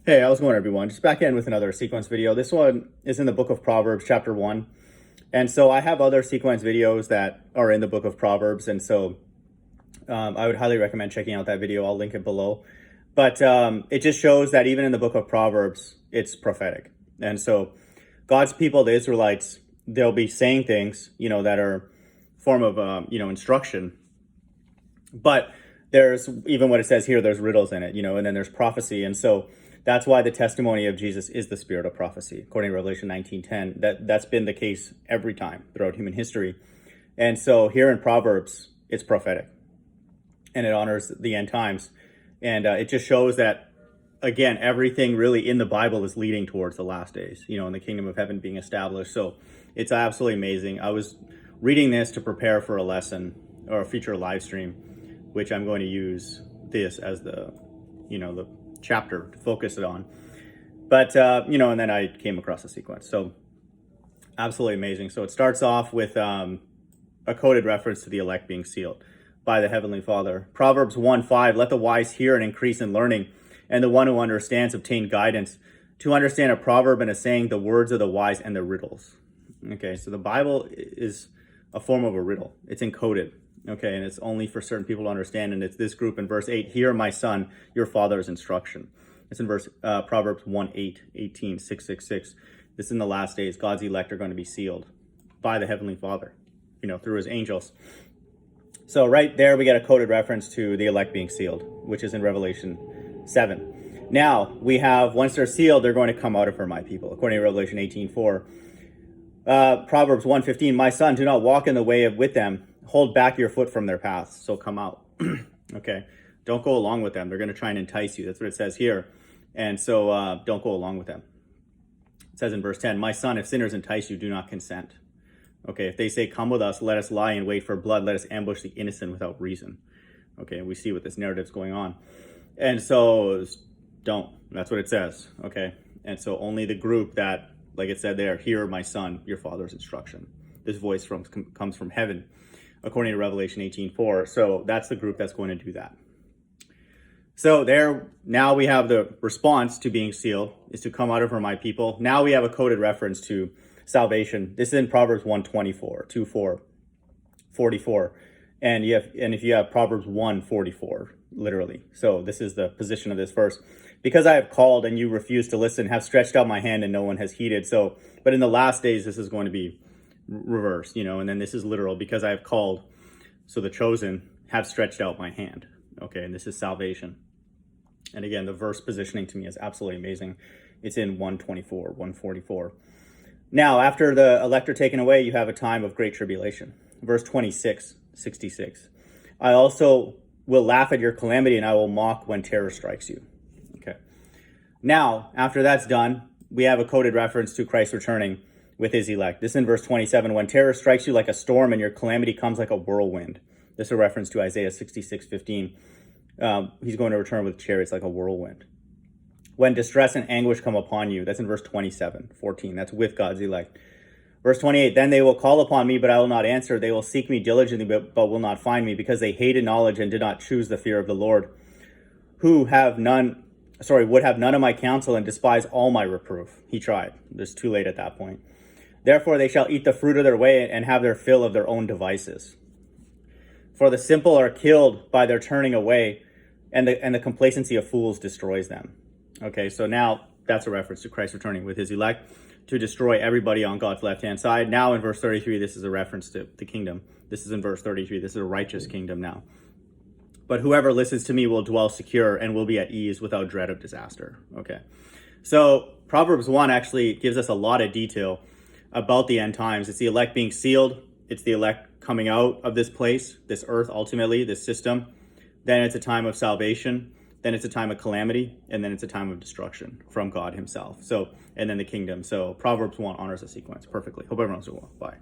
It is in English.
Hey, how's it going, everyone? Just back in with another sequence video. This one is in the book of Proverbs, chapter 1. And so I have other sequence videos that are in the book of Proverbs. And so I would highly recommend checking out that video. I'll link it below. But it just shows that even in the book of Proverbs, it's prophetic. And so God's people, the Israelites, they'll be saying things, that are form of, instruction. But there's, even what it says here, there's riddles in it, and then there's prophecy. And so that's why the testimony of Jesus is the spirit of prophecy, according to Revelation 19:10. That's been the case every time throughout human history. And so here in Proverbs, it's prophetic, and it honors the end times. And it just shows that, again, everything really in the Bible is leading towards the last days, and the kingdom of heaven being established. So it's absolutely amazing. I was reading this to prepare for a lesson or a future live stream, which I'm going to use this as the chapter to focus it on. But, and then I came across the sequence. So absolutely amazing. So it starts off with a coded reference to the elect being sealed by the Heavenly Father. Proverbs 1:5, let the wise hear and increase in learning, and the one who understands obtain guidance. To understand a proverb and a saying, the words of the wise and the riddles. Okay, so the Bible is a form of a riddle. It's encoded. Okay, and it's only for certain people to understand. And it's this group in verse 8, hear my son, your father's instruction. It's in Proverbs 1:8, 18, 666. This is in the last days. God's elect are going to be sealed by the Heavenly Father, through his angels. So right there, we get a coded reference to the elect being sealed, which is in Revelation 7. Now, we have, once they're sealed, they're going to come out of her, my people, according to Revelation 18:4. Proverbs 1:15, my son, do not walk in the way with them. Hold back your foot from their paths, so come out. Okay, don't go along with them. They're going to try and entice you. That's what it says here. And so don't go along with them. It says in verse 10, my son, if sinners entice you, do not consent. Okay, if they say, come with us, let us lie and wait for blood. Let us ambush the innocent without reason. Okay, we see what this narrative's going on. And so don't. That's what it says. Okay, and so only the group that, like it said there, hear my son, your father's instruction. This voice comes from heaven, according to Revelation 18:4. So that's the group that's going to do that. So there, now we have the response to being sealed is to come out of her, my people. Now we have a coded reference to salvation. This is in Proverbs 1:24, 2:4, 44. And if you have Proverbs 1:44, literally. So this is the position of this verse. Because I have called and you refuse to listen, have stretched out my hand and no one has heeded. So, but in the last days, this is going to be reversed, and then this is literal, because I have called, so the chosen have stretched out my hand. Okay, and this is salvation. And again, the verse positioning to me is absolutely amazing. It's in 1:24, 1:44. Now, after the elect are taken away, you have a time of great tribulation. Verse 26, 66. I also will laugh at your calamity and I will mock when terror strikes you. Okay. Now, after that's done, we have a coded reference to Christ returning with his elect. This is in verse 27. When terror strikes you like a storm and your calamity comes like a whirlwind. This is a reference to Isaiah 66:15. He's going to return with chariots like a whirlwind. When distress and anguish come upon you. That's in verse 27:14. That's with God's elect. Verse 28. Then they will call upon me, but I will not answer. They will seek me diligently, but will not find me, because they hated knowledge and did not choose the fear of the Lord. Would have none of my counsel and despise all my reproof. He tried. It's too late at that point. Therefore they shall eat the fruit of their way and have their fill of their own devices. For the simple are killed by their turning away, and the complacency of fools destroys them. Okay, so now that's a reference to Christ returning with his elect to destroy everybody on God's left-hand side. Now in verse 33, this is a reference to the kingdom. This is in verse 33. This is a righteous kingdom now. But whoever listens to me will dwell secure and will be at ease without dread of disaster. Okay, so Proverbs 1 actually gives us a lot of detail about the end times. It's the elect being sealed. It's the elect coming out of this place, this earth, ultimately, this system. Then it's a time of salvation. Then it's a time of calamity. And then it's a time of destruction from God himself. So, and then the kingdom. So Proverbs 1 honors the sequence perfectly. Hope everyone's doing well. Bye.